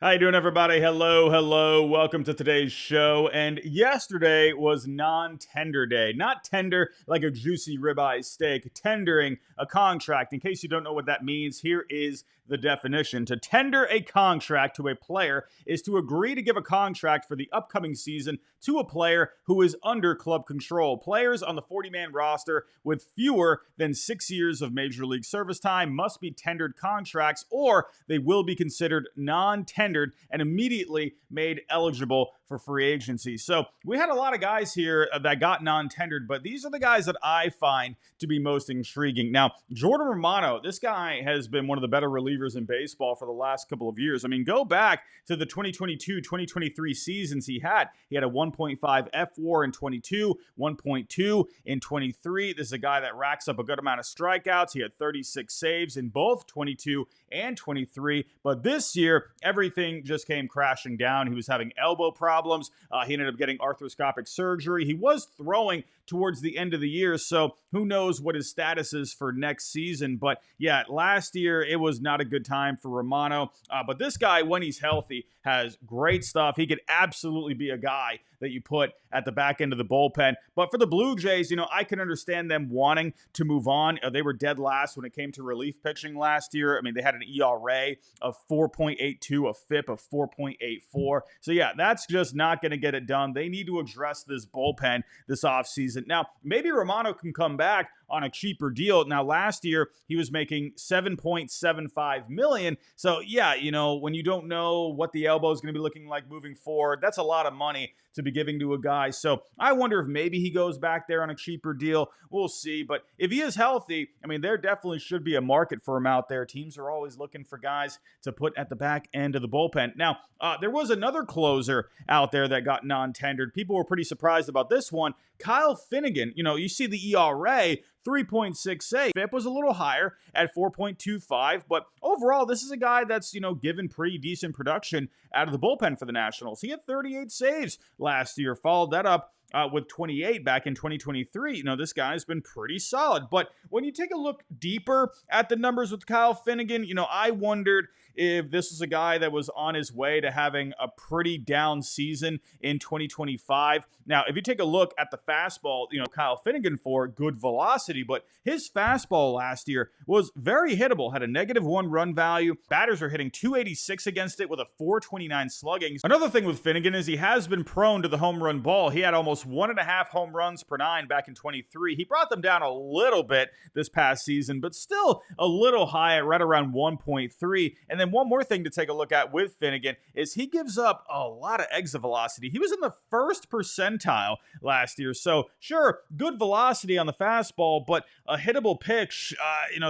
How you doing, everybody? Hello. Welcome to today's show. And yesterday was non-tender day. Not tender like a juicy ribeye steak, tendering a contract. In case you don't know what that means, here is the definition. To tender a contract to a player is to agree to give a contract for the upcoming season to a player who is under club control. Players on the 40-man roster with fewer than 6 years of Major League service time must be tendered contracts, or they will be considered non-tendered and immediately made eligible for free agency. So we had a lot of guys here that got non-tendered, but these are the guys that I find to be most intriguing. Now, Jordan Romano, this guy has been one of the better relievers in baseball for the last couple of years. I mean, go back to the 2022-2023 seasons he had. He had a 1.5 F-WAR in 22, 1.2 in 23. This is a guy that racks up a good amount of strikeouts. He had 36 saves in both 22 and 23. But this year, everything just came crashing down. He was having elbow problems. He ended up getting arthroscopic surgery. He was throwing towards the end of the year, so who knows what his status is for next season. But yeah, last year it was not a good time for Romano. But this guy, when he's healthy, has great stuff. He could absolutely be a guy that you put at the back end of the bullpen. But for the Blue Jays, I can understand them wanting to move on. They were dead last when it came to relief pitching last year. I mean, they had an ERA of 4.82, a FIP of 4.84. So yeah, that's just not going to get it done. They need to address this bullpen this offseason. Now, maybe Romano can come back on a cheaper deal. Now, last year, he was making $7.75 million. So yeah, when you don't know what the elbow is going to be looking like moving forward, that's a lot of money to be giving to a guy. So I wonder if maybe he goes back there on a cheaper deal. We'll see. But if he is healthy, I mean, there definitely should be a market for him out there. Teams are always looking for guys to put at the back end of the bullpen. Now, there was another closer out there that got non-tendered. People were pretty surprised about this one. Kyle Finnegan, you see the ERA, 3.68. FIP was a little higher at 4.25, but overall, this is a guy that's, given pretty decent production out of the bullpen for the Nationals. He had 38 saves last year, followed that up with 28 back in 2023. This guy's been pretty solid. But when you take a look deeper at the numbers with Kyle Finnegan, I wondered if this is a guy that was on his way to having a pretty down season in 2025. Now, if you take a look at the fastball, Kyle Finnegan for good velocity, but his fastball last year was very hittable, had a -1 run value. Batters are hitting 286 against it with a 429 slugging. Another thing with Finnegan is he has been prone to the home run ball. He had almost 1.5 home runs per 9 back in 23. He brought them down a little bit this past season, but still a little high at right around 1.3. And then one more thing to take a look at with Finnegan is he gives up a lot of exit velocity. He was in the first percentile last year. So sure, good velocity on the fastball, but a hittable pitch,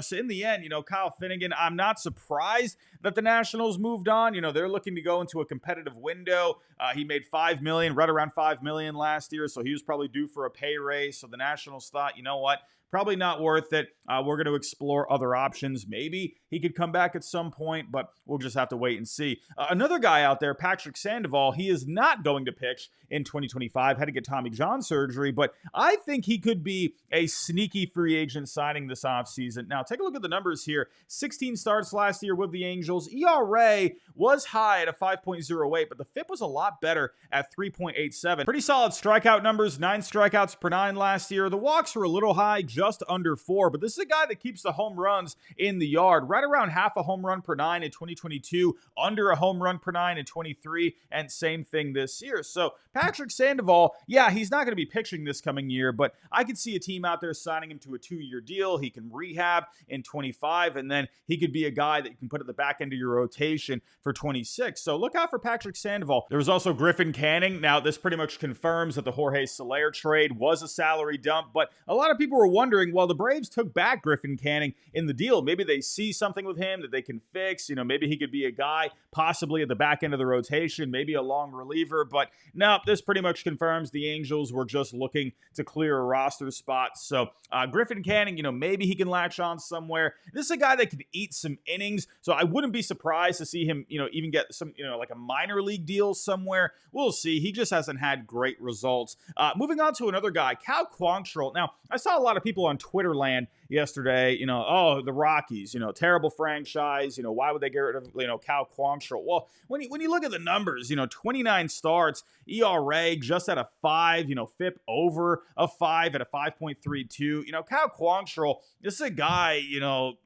so in the end, Kyle Finnegan, I'm not surprised that the Nationals moved on. They're looking to go into a competitive window. He made $5 million, right around $5 million last year. So he was probably due for a pay raise. So the Nationals thought, you know what? Probably not worth it. We're going to explore other options. Maybe he could come back at some point, but we'll just have to wait and see. Another guy out there, Patrick Sandoval, he is not going to pitch in 2025. Had to get Tommy John surgery, but I think he could be a sneaky free agent signing this offseason. Now, take a look at the numbers here. 16 starts last year with the Angels. ERA was high at a 5.08, but the FIP was a lot better at 3.87. Pretty solid strikeout numbers, 9 strikeouts per 9 last year. The walks were a little high, just under 4, but this is a guy that keeps the home runs in the yard, right around half a home run per 9 in 2022, under a home run per 9 in 23, and same thing this year. So Patrick Sandoval, yeah, he's not going to be pitching this coming year, but I could see a team out there signing him to a 2-year deal. He can rehab in 25, and then he could be a guy that you can put at the back end of your rotation for 26. So look out for Patrick Sandoval. There was also Griffin Canning. Now, this pretty much confirms that the Jorge Soler trade was a salary dump, but a lot of people were wondering, well, the Braves took back Griffin Canning in the deal. Maybe they see something with him that they can fix. Maybe he could be a guy possibly at the back end of the rotation, maybe a long reliever. But no, this pretty much confirms the Angels were just looking to clear a roster spot. So Griffin Canning, maybe he can latch on somewhere. This is a guy that could eat some innings. So I wouldn't be surprised to see him, even get some, like a minor league deal somewhere. We'll see. He just hasn't had great results. Moving on to another guy, Cal Quantrill. Now, I saw a lot of people on Twitter land yesterday, oh, the Rockies, terrible franchise. Why would they get rid of, Cal Quantrill? Well, when you look at the numbers, 29 starts, ERA just at a 5, FIP over a 5 at a 5.32. Cal Quantrill, this is a guy,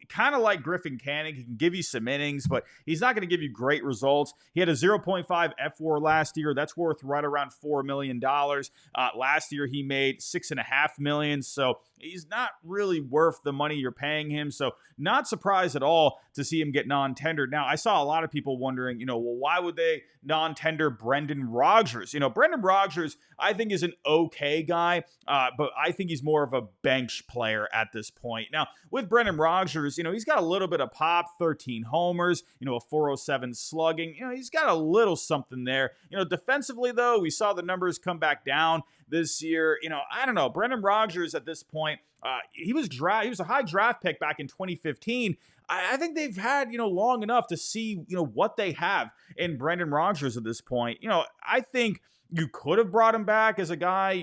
kind of like Griffin Canning. He can give you some innings, but he's not going to give you great results. He had a 0.5 F4 last year. That's worth right around $4 million. Last year, he made $6.5 million. So he's not really worth the money you're paying him. So not surprised at all to see him get non-tendered. Now, I saw a lot of people wondering, well, why would they non-tender Brendan Rodgers? Brendan Rodgers, I think, is an okay guy, but I think he's more of a bench player at this point. Now, with Brendan Rodgers, he's got a little bit of pop, 13 homers, a 407 slugging. He's got a little something there. Defensively, though, we saw the numbers come back down this year. I don't know. Brendan Rodgers at this point, he was a high draft pick back in 2015. I think they've had, long enough to see, what they have in Brendan Rodgers at this point. I think you could have brought him back as a guy,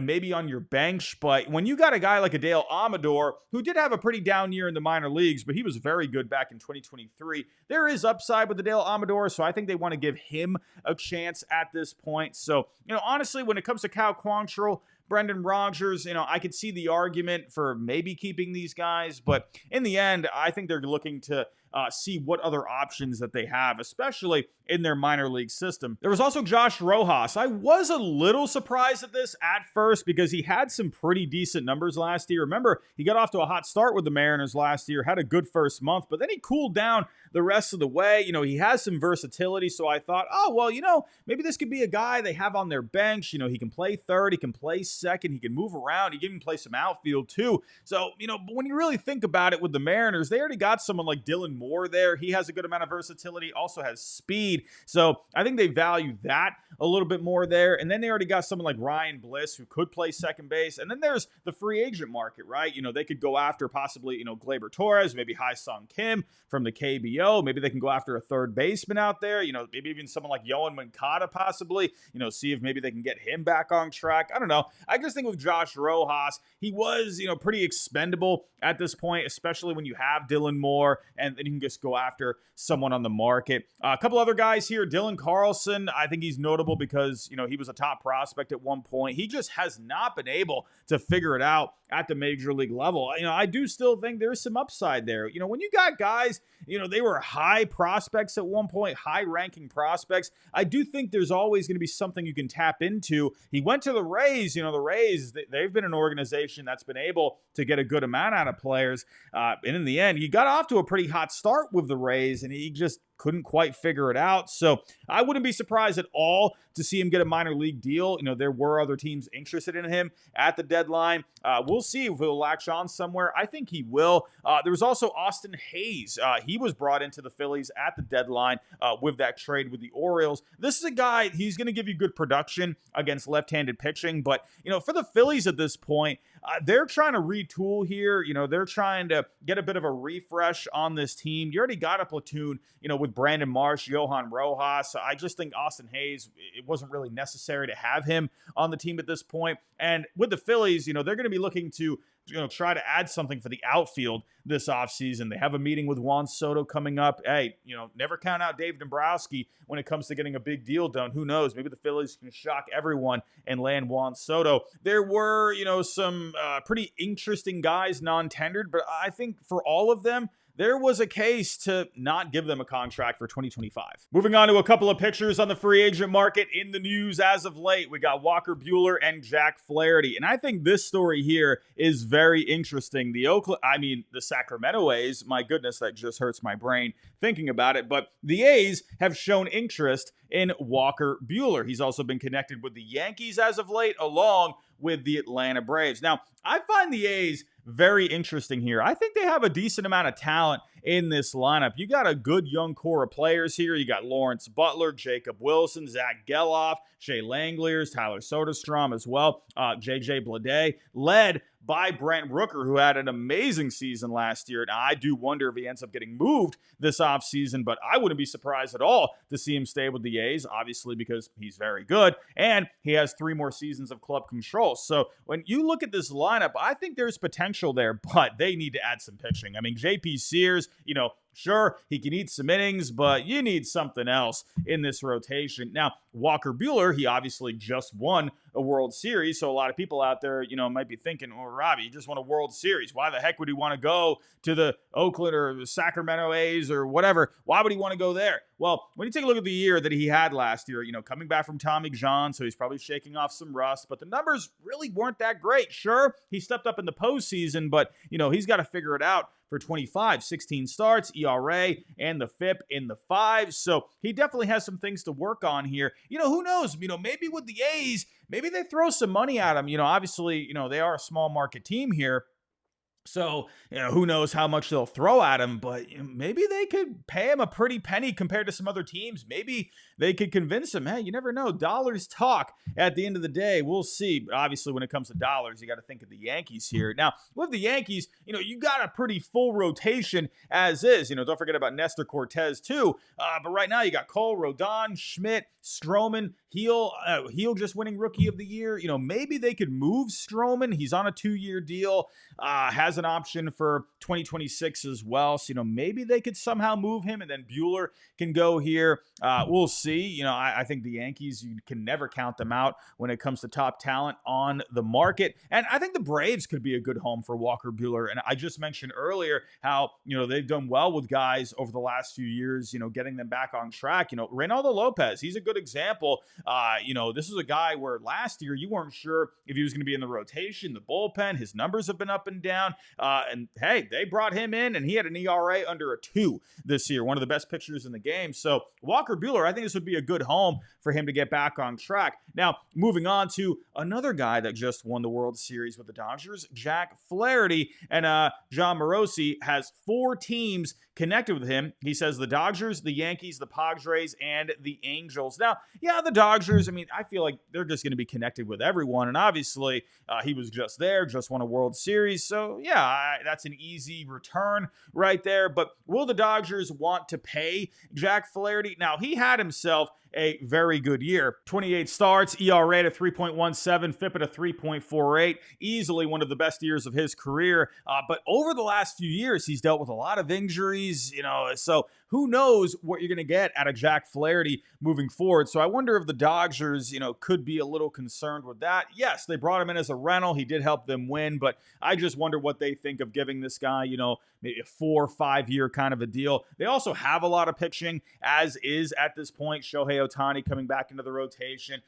maybe on your bench, but when you got a guy like Adale Amador, who did have a pretty down year in the minor leagues, but he was very good back in 2023, there is upside with Adale Amador, so I think they want to give him a chance at this point. So, honestly, when it comes to Cal Quantrill, Brendan Rodgers, I could see the argument for maybe keeping these guys, but in the end, I think they're looking to see what other options that they have, especially in their minor league system. There was also Josh Rojas. I was a little surprised at this at first because he had some pretty decent numbers last year. Remember, he got off to a hot start with the Mariners last year, had a good first month, but then he cooled down the rest of the way. He has some versatility, so I thought, oh, well, maybe this could be a guy they have on their bench. He can play third, he can play second, he can move around, he can even play some outfield too. So, but when you really think about it with the Mariners, they already got someone like Dylan Moore there. He has a good amount of versatility, also has speed. So I think they value that a little bit more there. And then they already got someone like Ryan Bliss who could play second base. And then there's the free agent market, right? They could go after possibly, Gleyber Torres, maybe Hai-Sung Kim from the KBO. Maybe they can go after a third baseman out there, maybe even someone like Yohan Moncada possibly, see if maybe they can get him back on track. I don't know. I just think with Josh Rojas, he was, pretty expendable at this point, especially when you have Dylan Moore and then you can just go after someone on the market. A couple other guys here, Dylan Carlson, I think he's notable because, he was a top prospect at one point. He just has not been able to figure it out at the major league level. I do still think there's some upside there. When you got guys, they were high prospects at one point, high ranking prospects. I do think there's always going to be something you can tap into. He went to the Rays. The Rays, they've been an organization that's been able to get a good amount out of players. And in the end, he got off to a pretty hot start with the Rays, and he just couldn't quite figure it out. So I wouldn't be surprised at all to see him get a minor league deal. There were other teams interested in him at the deadline. We'll see if he'll latch on somewhere. I think he will. There was also Austin Hayes. He was brought into the Phillies at the deadline with that trade with the Orioles. This is a guy, he's going to give you good production against left-handed pitching. But, for the Phillies at this point, they're trying to retool here. They're trying to get a bit of a refresh on this team. You already got a platoon, with Brandon Marsh, Johan Rojas. I just think Austin Hayes, it wasn't really necessary to have him on the team at this point. And with the Phillies, they're going to be looking to try to add something for the outfield this offseason. They have a meeting with Juan Soto coming up. Hey, never count out Dave Dombrowski when it comes to getting a big deal done. Who knows? Maybe the Phillies can shock everyone and land Juan Soto. There were, some pretty interesting guys non-tendered, but I think for all of them, there was a case to not give them a contract for 2025. Moving on to a couple of pictures on the free agent market in the news as of late. We got Walker Buehler and Jack Flaherty. And I think this story here is very interesting. The Sacramento A's, my goodness, that just hurts my brain thinking about it. But the A's have shown interest in Walker Buehler. He's also been connected with the Yankees as of late, along with the Atlanta Braves. Now, I find the A's very interesting here. I think they have a decent amount of talent in this lineup. You got a good young core of players here. You got Lawrence Butler, Jacob Wilson, Zach Geloff, Shea Langeliers, Tyler Soderstrom as well, J.J. Bleday, led by Brent Rooker, who had an amazing season last year. And I do wonder if he ends up getting moved this offseason, but I wouldn't be surprised at all to see him stay with the A's, obviously because he's very good and he has 3 more seasons of club control. So when you look at this lineup, I think there's potential there, but they need to add some pitching. I mean, JP Sears, sure, he can eat some innings, but you need something else in this rotation. Now, Walker Buehler, he obviously just won a World Series, so a lot of people out there, might be thinking, oh, Robbie, he just won a World Series. Why the heck would he want to go to the Oakland or the Sacramento A's or whatever? Why would he want to go there? Well, when you take a look at the year that he had last year, coming back from Tommy John, so he's probably shaking off some rust, but the numbers really weren't that great. Sure, he stepped up in the postseason, but, he's got to figure it out for 25, 16 starts, ERA, and the FIP in the 5s. So he definitely has some things to work on here. Who knows? Maybe with the A's, maybe they throw some money at him. Obviously, they are a small market team here. So, who knows how much they'll throw at him, but maybe they could pay him a pretty penny compared to some other teams. Maybe they could convince him. Hey, you never know. Dollars talk at the end of the day. We'll see. But obviously, when it comes to dollars, you got to think of the Yankees here. Now, with the Yankees, you got a pretty full rotation as is. Don't forget about Nestor Cortez, too. But right now, you got Cole, Rodon, Schmidt, Stroman, Heel just winning Rookie of the Year. Maybe they could move Stroman. He's on a 2-year deal. Has an option for 2026 as well. So, maybe they could somehow move him and then Buehler can go here. We'll see. I think the Yankees, you can never count them out when it comes to top talent on the market. And I think the Braves could be a good home for Walker Buehler. And I just mentioned earlier how, they've done well with guys over the last few years, getting them back on track. Reynaldo Lopez, he's a good example. This is a guy where last year you weren't sure if he was going to be in the rotation, the bullpen. His numbers have been up and down. And hey, they brought him in and he had an ERA under a 2 this year, one of the best pitchers in the game. So Walker Buehler, I think this would be a good home for him to get back on track. Now, moving on to another guy that just won the World Series with the Dodgers, Jack Flaherty. And John Morosi has 4 teams connected with him. He says the Dodgers, the Yankees, the Padres, and the Angels. Now, yeah, the Dodgers, I feel like they're just going to be connected with everyone. And obviously, he was just there, just won a World Series. So, yeah, that's an easy return right there. But will the Dodgers want to pay Jack Flaherty? Now, he had himself a very good year. 28 starts, ERA at 3.17, FIP at a 3.48. Easily one of the best years of his career. But over the last few years, he's dealt with a lot of injuries, so who knows what you're going to get out of Jack Flaherty moving forward. So I wonder if the Dodgers, could be a little concerned with that. Yes, they brought him in as a rental. He did help them win, but I just wonder what they think of giving this guy, maybe a 4 or 5 year kind of a deal. They also have a lot of pitching as is at this point. Shohei Ohtani coming back into the rotation,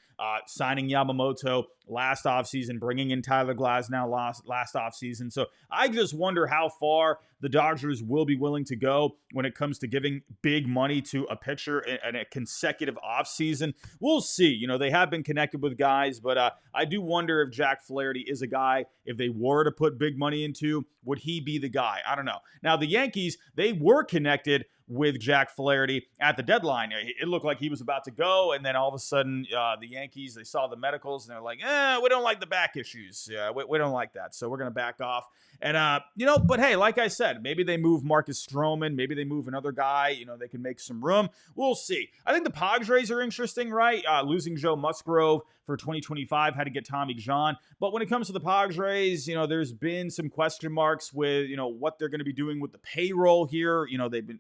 signing Yamamoto last offseason, bringing in Tyler Glasnow last offseason. So I just wonder how far the Dodgers will be willing to go when it comes to giving big money to a pitcher in a consecutive offseason. We'll see. They have been connected with guys, but I do wonder if Jack Flaherty is a guy, if they were to put big money into, would he be the guy? I don't know. Now, the Yankees, they were connected with Jack Flaherty at the deadline. It looked like he was about to go, and then all of a sudden, the Yankees, they saw the medicals, and they're like, we don't like the back issues. We don't like that, so we're going to back off. And, but hey, like I said, maybe they move Marcus Stroman, maybe they move another guy, they can make some room. We'll see. I think the Padres are interesting, right? Losing Joe Musgrove for 2025, had to get Tommy John. But when it comes to the Padres, there's been some question marks with, what they're going to be doing with the payroll here.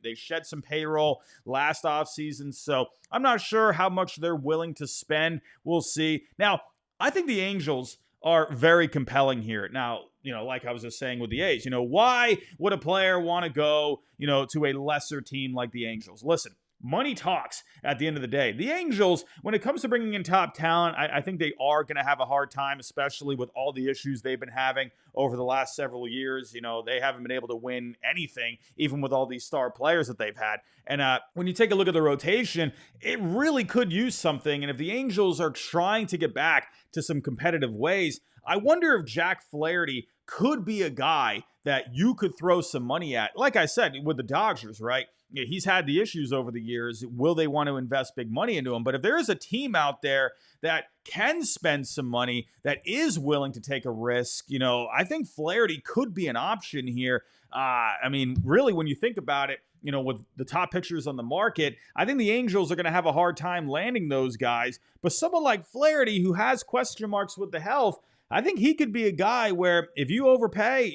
They shed some payroll last offseason. So I'm not sure how much they're willing to spend. We'll see. Now, I think the Angels are very compelling here. Now, like I was just saying with the A's, why would a player want to go, to a lesser team like the Angels? Listen, money talks at the end of the day. The Angels, when it comes to bringing in top talent, I think they are going to have a hard time, especially with all the issues they've been having over the last several years. They haven't been able to win anything, even with all these star players that they've had. And when you take a look at the rotation, it really could use something. And if the Angels are trying to get back to some competitive ways, I wonder if Jack Flaherty could be a guy that you could throw some money at. Like I said, with the Dodgers, right? he's had the issues over the years. Will they want to invest big money into him? But if there is a team out there that can spend some money, that is willing to take a risk, I think Flaherty could be an option here. I mean, really, when you think about it, with the top pitchers on the market, I think the Angels are going to have a hard time landing those guys. But someone like Flaherty, who has question marks with the health, I think he could be a guy where if you overpay,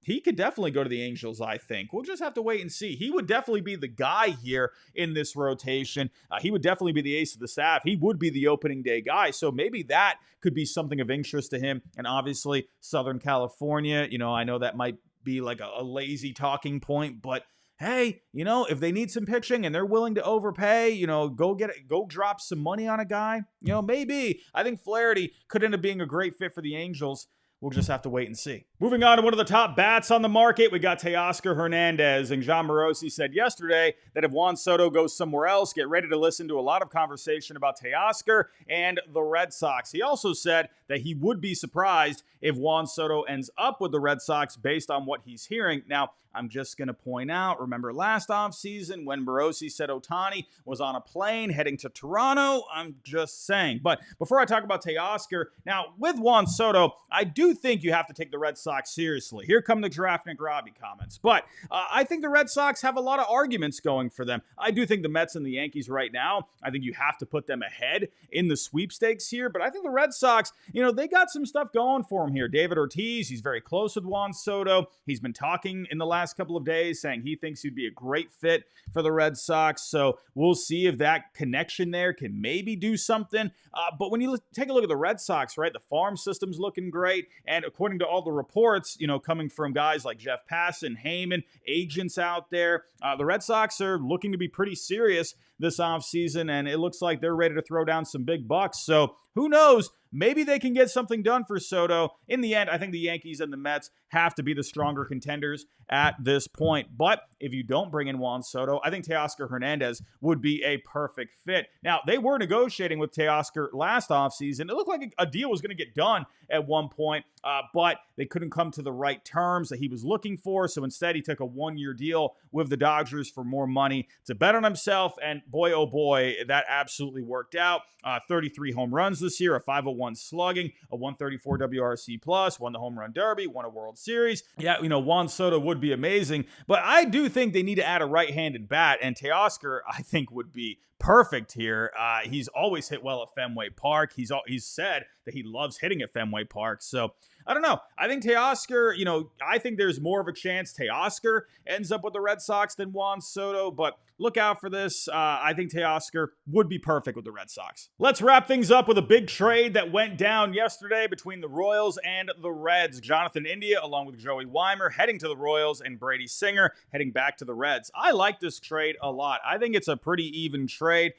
he could definitely go to the Angels, I think. We'll just have to wait and see. He would definitely be the guy here in this rotation. He would definitely be the ace of the staff. He would be the opening day guy. So maybe that could be something of interest to him. And obviously, Southern California, I know that might be like a lazy talking point, but hey, if they need some pitching and they're willing to overpay, go drop some money on a guy, maybe. I think Flaherty could end up being a great fit for the Angels. We'll just have to wait and see. Moving on to one of the top bats on the market, we got Teoscar Hernandez. And Jon Morosi said yesterday that if Juan Soto goes somewhere else, get ready to listen to a lot of conversation about Teoscar and the Red Sox. He also said that he would be surprised if Juan Soto ends up with the Red Sox based on what he's hearing. Now, I'm just going to point out, remember last offseason when Morosi said Ohtani was on a plane heading to Toronto? I'm just saying. But before I talk about Teoscar, now with Juan Soto, I do think you have to take the Red Sox seriously. Here come the Giraffe Robbie comments. But I think the Red Sox have a lot of arguments going for them. I do think the Mets and the Yankees right now, I think you have to put them ahead in the sweepstakes here. But I think the Red Sox, they got some stuff going for them here. David Ortiz, he's very close with Juan Soto. He's been talking in the last couple of days saying he thinks he'd be a great fit for the Red Sox. So we'll see if that connection there can maybe do something. But when you take a look at the Red Sox, right, the farm system's looking great. And according to all the reports, coming from guys like Jeff Passan, Heyman, agents out there, the Red Sox are looking to be pretty serious this offseason, and it looks like they're ready to throw down some big bucks. So who knows? Maybe they can get something done for Soto. In the end, I think the Yankees and the Mets have to be the stronger contenders at this point. But if you don't bring in Juan Soto, I think Teoscar Hernandez would be a perfect fit. Now, they were negotiating with Teoscar last offseason. It looked like a deal was going to get done at one point, but they couldn't come to the right terms that he was looking for. So instead, he took a one-year deal with the Dodgers for more money to bet on himself. And boy, oh boy, that absolutely worked out. 33 home runs this year, a 501 slugging, a 134 WRC plus, won the home run derby, won a World Series. Yeah, Juan Soto would be amazing, but I do think they need to add a right-handed bat, and Teoscar, I think, would be perfect here. He's always hit well at Fenway Park. He's said that he loves hitting at Fenway Park. So I don't know. I think Teoscar, I think there's more of a chance Teoscar ends up with the Red Sox than Juan Soto, but look out for this. I think Teoscar would be perfect with the Red Sox. Let's wrap things up with a big trade that went down yesterday between the Royals and the Reds. Jonathan India, along with Joey Weimer, heading to the Royals, and Brady Singer heading back to the Reds. I like this trade a lot. I think it's a pretty even trade.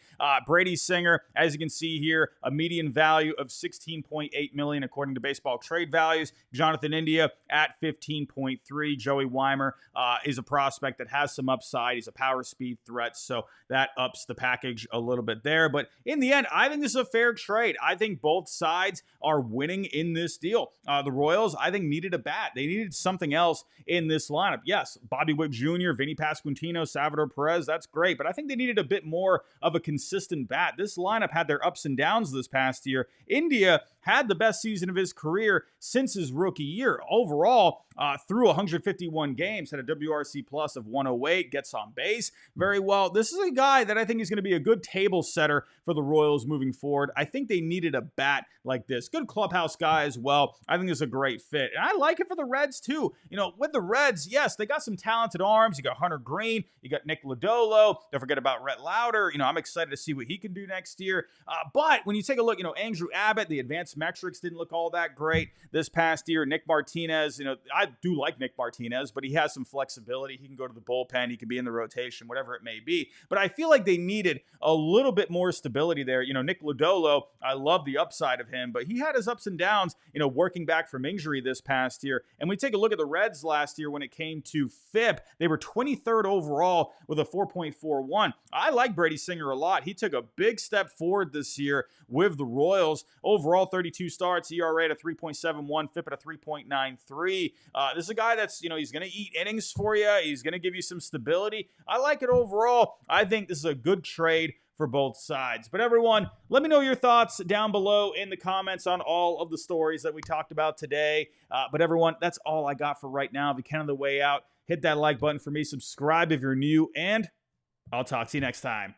Brady Singer, as you can see here, a median value of $16.8 million according to Baseball Trade Values. Jonathan India at 15.3. Joey Weimer is a prospect that has some upside. He's a power speed threat, so that ups the package a little bit there. But in the end, I think this is a fair trade. I think both sides are winning in this deal. The Royals, I think, needed a bat. They needed something else in this lineup. Yes, Bobby Witt Jr., Vinny Pasquantino, Salvador Perez, that's great, but I think they needed a bit more of a consistent bat. This lineup had their ups and downs this past year. India had the best season of his career since his rookie year. Overall, through 151 games, had a WRC plus of 108, gets on base very well. This is a guy that I think is going to be a good table setter for the Royals moving forward. I think they needed a bat like this. Good clubhouse guy as well. I think it's a great fit. And I like it for the Reds too. With the Reds, yes, they got some talented arms. You got Hunter Green, you got Nick Lodolo. Don't forget about Rhett Lauder. I'm excited to see what he can do next year. But when you take a look, Andrew Abbott, the advanced metrics didn't look all that great this past year. Nick Martinez, I do like Nick Martinez, but he has some flexibility. He can go to the bullpen. He can be in the rotation, whatever it may be. But I feel like they needed a little bit more stability there. Nick Lodolo, I love the upside of him, but he had his ups and downs, working back from injury this past year. And we take a look at the Reds last year when it came to FIP, they were 23rd overall with a 4.41. I like Brady Singer a lot. He took a big step forward this year with the Royals. Overall, 32 starts, ERA at a 3.71, FIP at a 3.93. This is a guy that's, he's going to eat innings for you. He's going to give you some stability. I like it overall. I think this is a good trade for both sides. But everyone, let me know your thoughts down below in the comments on all of the stories that we talked about today. But everyone, that's all I got for right now. If you can on the way out, hit that like button for me, subscribe if you're new, and I'll talk to you next time.